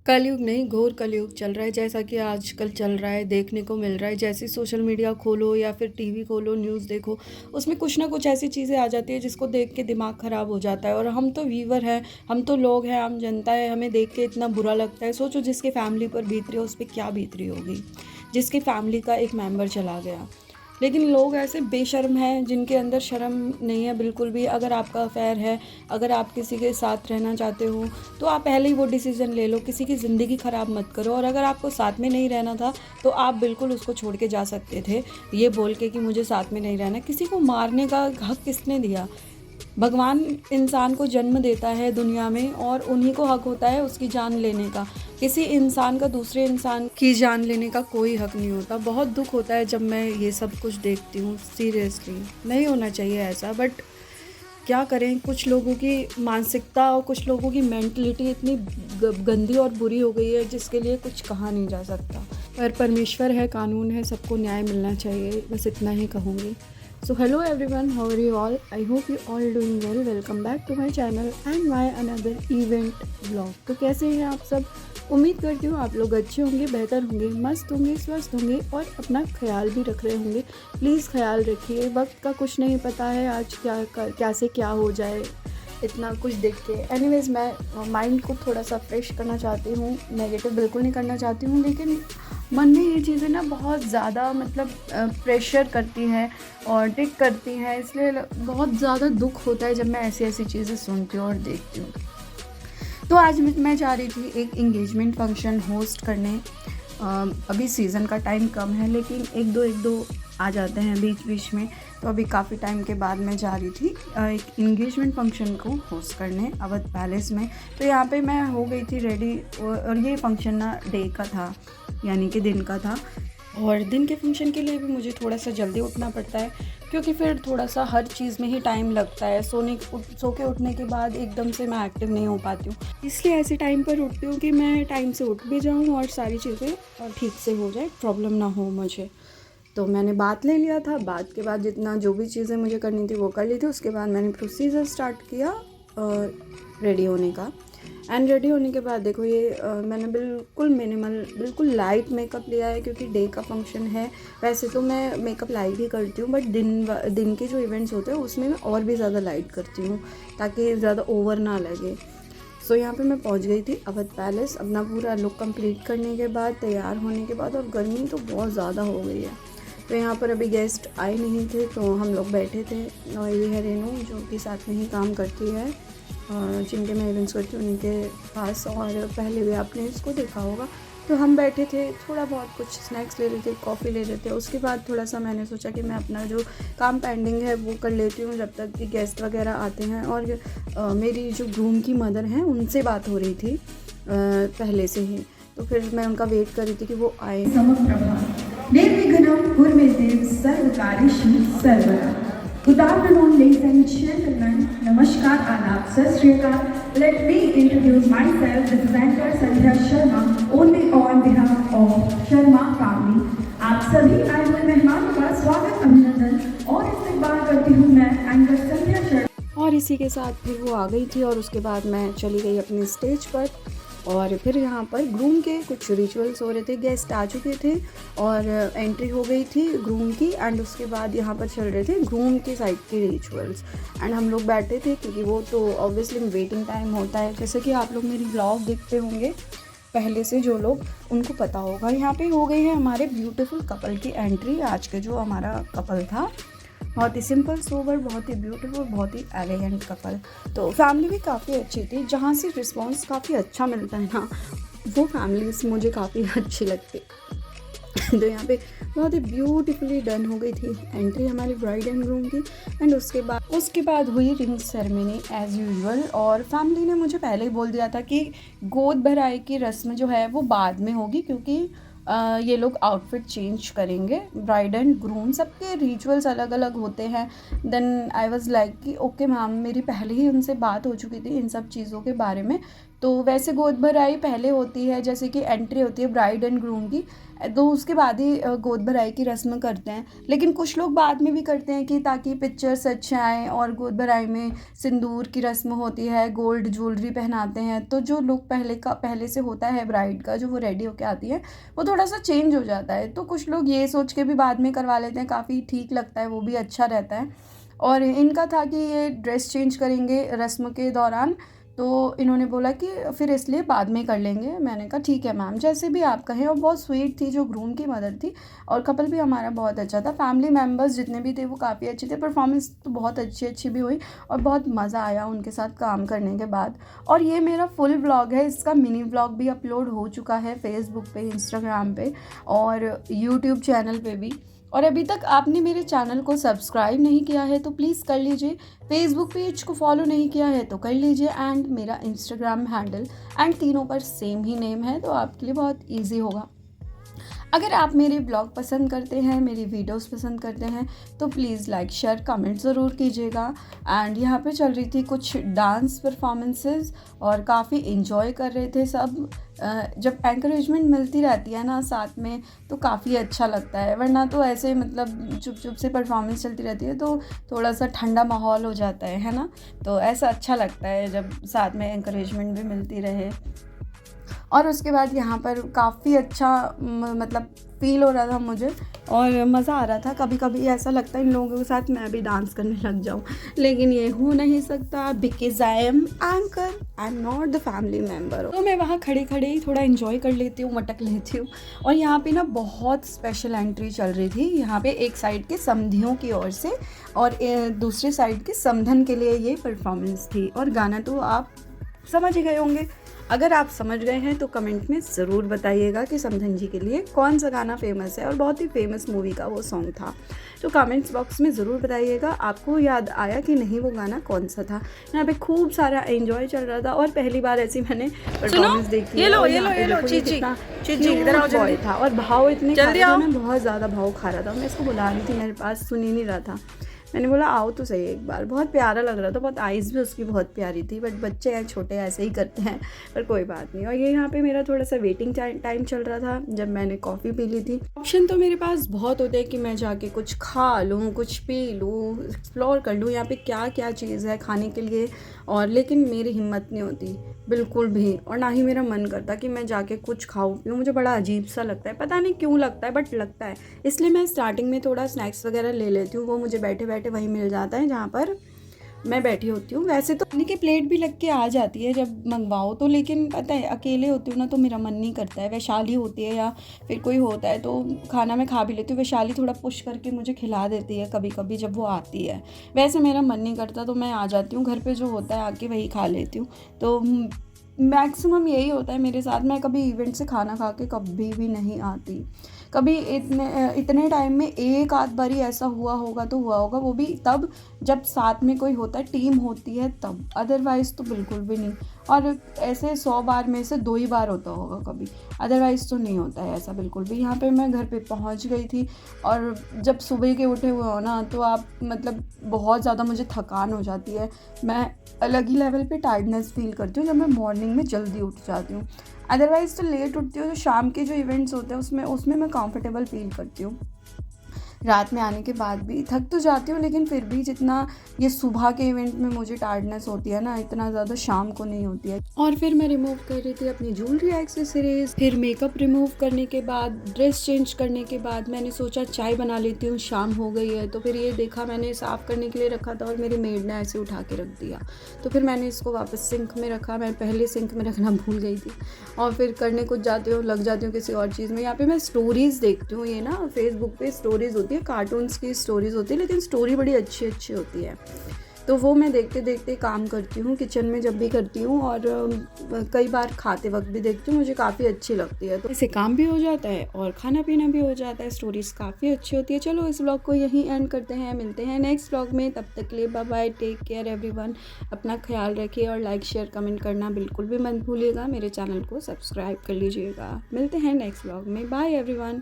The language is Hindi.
कलयुग नहीं, घोर कलयुग चल रहा है। जैसा कि आजकल चल रहा है, देखने को मिल रहा है। जैसे सोशल मीडिया खोलो या फिर टीवी खोलो, न्यूज़ देखो, उसमें कुछ ना कुछ ऐसी चीज़ें आ जाती है जिसको देख के दिमाग ख़राब हो जाता है। और हम तो व्यूवर हैं, हम तो लोग हैं, आम जनता है, हमें देख के इतना बुरा लगता है। सोचो जिसकी फैमिली पर बीत रही हो, उस पर क्या बीत रही होगी, जिसकी फैमिली का एक मेंबर चला गया। लेकिन लोग ऐसे बेशर्म हैं जिनके अंदर शर्म नहीं है बिल्कुल भी। अगर आपका अफेयर है, अगर आप किसी के साथ रहना चाहते हो, तो आप पहले ही वो डिसीज़न ले लो, किसी की ज़िंदगी ख़राब मत करो। और अगर आपको साथ में नहीं रहना था तो आप बिल्कुल उसको छोड़ के जा सकते थे, ये बोल के कि मुझे साथ में नहीं रहना। किसी को मारने का हक़ किसने दिया? भगवान इंसान को जन्म देता है दुनिया में और उन्हीं को हक़ होता है उसकी जान लेने का। किसी इंसान का दूसरे इंसान की जान लेने का कोई हक़ नहीं होता। बहुत दुख होता है जब मैं ये सब कुछ देखती हूँ। सीरियसली नहीं होना चाहिए ऐसा, बट क्या करें, कुछ लोगों की मानसिकता और कुछ लोगों की मेंटलिटी इतनी गंदी और बुरी हो गई है जिसके लिए कुछ कहा नहीं जा सकता। पर परमेश्वर है, कानून है, सबको न्याय मिलना चाहिए, बस इतना ही कहूँगी। So hello everyone, how are you all? I hope you all doing well. Welcome back to my channel and my another event vlog. तो कैसे हैं आप सब? उम्मीद करती हूँ आप लोग अच्छे होंगे, बेहतर होंगे, मस्त होंगे, स्वस्थ होंगे और अपना ख्याल भी रख रहे होंगे। प्लीज़ ख्याल रखिए, वक्त का कुछ नहीं पता है, आज क्या से क्या हो जाए, इतना कुछ देख के। एनीवेज़, मैं माइंड को थोड़ा सा फ्रेश करना चाहती हूँ, नेगेटिव बिल्कुल नहीं करना चाहती हूँ, लेकिन मन में ये चीज़ें ना बहुत ज़्यादा मतलब प्रेशर करती हैं और टिक करती हैं, इसलिए बहुत ज़्यादा दुख होता है जब मैं ऐसी ऐसी चीज़ें सुनती हूँ और देखती हूँ। तो आज मैं जा रही थी एक इंगेजमेंट फंक्शन होस्ट करने। अभी सीज़न का टाइम कम है, लेकिन एक दो आ जाते हैं बीच बीच में। तो अभी काफ़ी टाइम के बाद मैं जा रही थी एक इंगेजमेंट फंक्शन को होस्ट करने अवध पैलेस में। तो यहाँ पे मैं हो गई थी रेडी, और ये फंक्शन ना डे का था, यानी कि दिन का था। और दिन के फंक्शन के लिए भी मुझे थोड़ा सा जल्दी उठना पड़ता है, क्योंकि फिर थोड़ा सा हर चीज़ में ही टाइम लगता है। सो के उठने के बाद एकदम से मैं एक्टिव नहीं हो पाती हूँ, इसलिए ऐसे टाइम पर उठती हूँ कि मैं टाइम से उठ भी जाऊँ और सारी चीज़ें ठीक से हो जाए, प्रॉब्लम ना हो मुझे। तो मैंने बात ले लिया था, बात के बाद जितना जो भी चीज़ें मुझे करनी थी वो कर ली थी। उसके बाद मैंने प्रोसीजर स्टार्ट किया रेडी होने का। एंड रेडी होने के बाद देखो ये मैंने बिल्कुल मिनिमल, बिल्कुल लाइट मेकअप लिया है, क्योंकि डे का फंक्शन है। वैसे तो मैं मेकअप लाइट ही करती हूँ, बट दिन के जो इवेंट्स होते हैं उसमें मैं और भी ज़्यादा लाइट करती हूँ, ताकि ज़्यादा ओवर ना लगे। सो यहाँ पे मैं पहुँच गई थी अवध पैलेस, अपना पूरा लुक कंप्लीट करने के बाद, तैयार होने के बाद। और गर्मी तो बहुत ज़्यादा हो गई है, तो यहाँ पर अभी गेस्ट आए नहीं थे, तो हम लोग बैठे थे। और ये है रेनू, जो कि साथ में ही काम करती है, जिनके मैं इवेंट्स करती हूँ उनके पास, और पहले भी आपने इसको देखा होगा। तो हम बैठे थे, थोड़ा बहुत कुछ स्नैक्स ले रहे थे, कॉफ़ी ले रहे थे। उसके बाद थोड़ा सा मैंने सोचा कि मैं अपना जो काम पेंडिंग है वो कर लेती हूँ, जब तक कि गेस्ट वगैरह आते हैं। और मेरी जो ग्रूम की मदर हैं उनसे बात हो रही थी पहले से ही, तो फिर मैं उनका वेट कर रही थी कि वो आए। Good afternoon, ladies and gentlemen. Namaskar, Adab, Sat Shri Akal. Let me introduce myself. This is anchor Sandhya Sharma, only on behalf of Sharma family. आप सभी आए हुए मेहमानों का स्वागत, अभिनंदन और इस्तकबाल करती हूँ मैं एंकर संध्या शर्मा। और इसी के साथ फिर वो आ गई थी, और उसके बाद मैं चली गई अपनी स्टेज पर। और फिर यहाँ पर ग्रूम के कुछ रिचुअल्स हो रहे थे, गेस्ट आ चुके थे और एंट्री हो गई थी ग्रूम की। एंड उसके बाद यहाँ पर चल रहे थे ग्रूम की साइड के रिचुअल्स। एंड हम लोग बैठे थे, क्योंकि वो तो ऑब्वियसली वेटिंग टाइम होता है। जैसे कि आप लोग मेरी ब्लॉग देखते होंगे पहले से, जो लोग उनको पता होगा। यहाँ पे हो गई है हमारे ब्यूटीफुल कपल की एंट्री। आज के जो हमारा कपल था, बहुत ही सिंपल सोबर, बहुत ही ब्यूटीफुल, बहुत ही एलिगेंट कपल। तो फैमिली भी काफ़ी अच्छी थी, जहाँ से रिस्पांस काफ़ी अच्छा मिलता है ना, वो फैमिलीज मुझे काफ़ी अच्छी लगती। तो यहाँ पे बहुत ही ब्यूटीफुली डन हो गई थी एंट्री हमारी ब्राइड एंड ग्रूम की। एंड उसके बाद हुई रिंग सेरेमनी एज़ यूजुअल। और फैमिली ने मुझे पहले ही बोल दिया था कि गोद भराई की रस्म जो है वो बाद में होगी, क्योंकि ये लोग आउटफिट चेंज करेंगे। ब्राइड एंड ग्रूम सबके रिचुअल्स अलग अलग होते हैं। देन आई वाज लाइक कि ओके मैम, मेरी पहले ही उनसे बात हो चुकी थी इन सब चीज़ों के बारे में, तो वैसे गोद भराई पहले होती है, जैसे कि एंट्री होती है ब्राइड एंड ग्रूम की, तो उसके बाद ही गोद भराई की रस्म करते हैं। लेकिन कुछ लोग बाद में भी करते हैं कि ताकि पिक्चर्स अच्छे आएँ, और गोद भराई में सिंदूर की रस्म होती है, गोल्ड ज्वेलरी पहनाते हैं। तो जो लुक पहले से होता है ब्राइड का, जो वो रेडी होके आती है, वो थोड़ा सा चेंज हो जाता है। तो कुछ लोग ये सोच के भी बाद में करवा लेते हैं, काफ़ी ठीक लगता है, वो भी अच्छा रहता है। और इनका था कि ये ड्रेस चेंज करेंगे रस्म के दौरान, तो इन्होंने बोला कि फिर इसलिए बाद में कर लेंगे। मैंने कहा ठीक है मैम, जैसे भी आप कहें। और बहुत स्वीट थी जो ग्रूम की मदर थी, और कपल भी हमारा बहुत अच्छा था। फैमिली मेम्बर्स जितने भी थे वो काफ़ी अच्छे थे। परफॉर्मेंस तो बहुत अच्छी भी हुई, और बहुत मज़ा आया उनके साथ काम करने के बाद। और ये मेरा फुल व्लॉग है, इसका मिनी व्लॉग भी अपलोड हो चुका है फेसबुक पे, इंस्टाग्राम पे और यूट्यूब चैनल पे भी। और अभी तक आपने मेरे चैनल को सब्सक्राइब नहीं किया है तो प्लीज़ कर लीजिए, फेसबुक पेज को फॉलो नहीं किया है तो कर लीजिए, एंड मेरा इंस्टाग्राम हैंडल एंड तीनों पर सेम ही नेम है, तो आपके लिए बहुत ईजी होगा। अगर आप मेरे ब्लॉग पसंद करते हैं, मेरी वीडियोस पसंद करते हैं, तो प्लीज़ लाइक शेयर कमेंट ज़रूर कीजिएगा। एंड यहाँ पे चल रही थी कुछ डांस परफॉर्मेंसेस, और काफ़ी इन्जॉय कर रहे थे सब। जब एंकरेजमेंट मिलती रहती है ना साथ में, तो काफ़ी अच्छा लगता है। वरना तो ऐसे मतलब चुप चुप से परफॉर्मेंस चलती रहती है तो थोड़ा सा ठंडा माहौल हो जाता है ना। तो ऐसा अच्छा लगता है जब साथ में एंकरेजमेंट भी मिलती रहे। और उसके बाद यहाँ पर काफ़ी अच्छा मतलब फ़ील हो रहा था मुझे, और मज़ा आ रहा था। कभी कभी ऐसा लगता है इन लोगों के साथ मैं भी डांस करने लग जाऊँ, लेकिन ये हो नहीं सकता, because I am anchor, I am not the family member. तो मैं वहाँ खड़े खड़े ही थोड़ा इन्जॉय कर लेती हूँ, मटक लेती हूँ। और यहाँ पे ना बहुत स्पेशल एंट्री चल रही थी। यहाँ पे एक साइड के समधियों की ओर से, और दूसरे साइड के समधन के लिए ये परफॉर्मेंस थी। और गाना तो आप समझ ही गए होंगे। अगर आप समझ गए हैं तो कमेंट में ज़रूर बताइएगा कि समधन जी के लिए कौन सा गाना फेमस है, और बहुत ही फेमस मूवी का वो सॉन्ग था। तो कमेंट्स बॉक्स में ज़रूर बताइएगा आपको याद आया कि नहीं वो गाना कौन सा था। यहाँ पे खूब सारा एंजॉय चल रहा था, और पहली बार ऐसी मैंने परफॉर्मेंस देखी। ये लो चीची इधर आओ बॉय था, और भाव इतने खा जल्दी रहा था, आओ। मैं बहुत ज़्यादा भाव खा रहा था। मैं इसको बुला रही थी, मेरे पास सुन ही नहीं रहा था। मैंने बोला आओ तो सही एक बार। बहुत प्यारा लग रहा था, बहुत आइज़ भी उसकी बहुत प्यारी थी। बट बच्चे हैं छोटे, ऐसे ही करते हैं, पर कोई बात नहीं। और ये यहाँ पे मेरा थोड़ा सा वेटिंग टाइम चल रहा था, जब मैंने कॉफ़ी पी ली थी। ऑप्शन तो मेरे पास बहुत होते हैं कि मैं जाके कुछ खा लूँ, कुछ पी लूँ, एक्सप्लोर कर लूँ यहाँ पे क्या क्या चीज़ है खाने के लिए। और लेकिन मेरी हिम्मत नहीं होती बिल्कुल भी, और ना ही मेरा मन करता कि मैं जाके कुछ खाऊं पीऊँ। मुझे बड़ा अजीब सा लगता है, पता नहीं क्यों लगता है, बट लगता है। इसलिए मैं स्टार्टिंग में थोड़ा स्नैक्स वगैरह ले लेती हूँ, वो मुझे बैठे बैठे वहीं मिल जाता है जहाँ पर मैं बैठी होती हूँ। वैसे तो खाने की प्लेट भी लग के आ जाती है जब मंगवाओ तो, लेकिन पता है अकेले होती हूँ ना तो मेरा मन नहीं करता है। वैशाली होती है या फिर कोई होता है तो खाना मैं खा भी लेती हूँ। वैशाली थोड़ा पुश करके मुझे खिला देती है कभी कभी जब वो आती है। वैसे मेरा मन नहीं करता तो मैं आ जाती हूँ घर पे, जो होता है आके वही खा लेती हूँ। तो मैक्सिमम यही होता है मेरे साथ। मैं कभी इवेंट से खाना खा के कभी भी नहीं आती। कभी इतने टाइम में एक आध बारी ऐसा हुआ होगा तो हुआ होगा, वो भी तब जब साथ में कोई होता है, टीम होती है तब, अदरवाइज़ तो बिल्कुल भी नहीं। और ऐसे 100 बार में से 2 ही बार होता होगा कभी, अदरवाइज़ तो नहीं होता है ऐसा बिल्कुल भी। यहाँ पे मैं घर पे पहुँच गई थी, और जब सुबह के उठे हुए हो ना तो आप मतलब बहुत ज़्यादा मुझे थकान हो जाती है। मैं अलग ही लेवल पे टायर्डनेस फील करती हूँ जब मैं मॉर्निंग में जल्दी उठ जाती हूँ। अदरवाइज़ तो लेट उठती हूँ, जो शाम के जो इवेंट्स होते हैं उसमें मैं कंफर्टेबल फील करती हूँ। रात में आने के बाद भी थक तो जाती हूँ, लेकिन फिर भी जितना ये सुबह के इवेंट में मुझे टायर्डनेस होती है ना, इतना ज़्यादा शाम को नहीं होती है। और फिर मैं रिमूव कर रही थी अपनी ज्वेलरी एक्सेसरीज। फिर मेकअप रिमूव करने के बाद, ड्रेस चेंज करने के बाद मैंने सोचा चाय बना लेती हूँ, शाम हो गई है। तो फिर ये देखा मैंने साफ़ करने के लिए रखा था और मेरी मेड ने ऐसे उठा के रख दिया। तो फिर मैंने इसको वापस सिंक में रखा। मैं पहले सिंक में रखना भूल गई थी, और फिर करने कुछ जाती हूँ, लग जाती हूँ किसी और चीज़ में। यहाँ पे मैं स्टोरीज़ देखती हूँ। ये ना फेसबुक पे स्टोरीज़ होती है, कार्टून्स की स्टोरीज़ होती है, लेकिन स्टोरी बड़ी अच्छी अच्छी होती है। तो वो मैं देखते देखते काम करती हूँ, किचन में जब भी करती हूँ, और कई बार खाते वक्त भी देखती हूँ, मुझे काफ़ी अच्छी लगती है। तो इससे काम भी हो जाता है और खाना पीना भी हो जाता है। स्टोरीज़ काफ़ी अच्छी होती है। चलो इस व्लॉग को यहीं एंड करते हैं, मिलते हैं नेक्स्ट व्लॉग में। तब तक के लिए bye bye, take care everyone. अपना ख्याल रखिए, और लाइक शेयर कमेंट करना बिल्कुल भी मत भूलिएगा। मेरे चैनल को सब्सक्राइब कर लीजिएगा। मिलते हैं नेक्स्ट व्लॉग में। Bye everyone.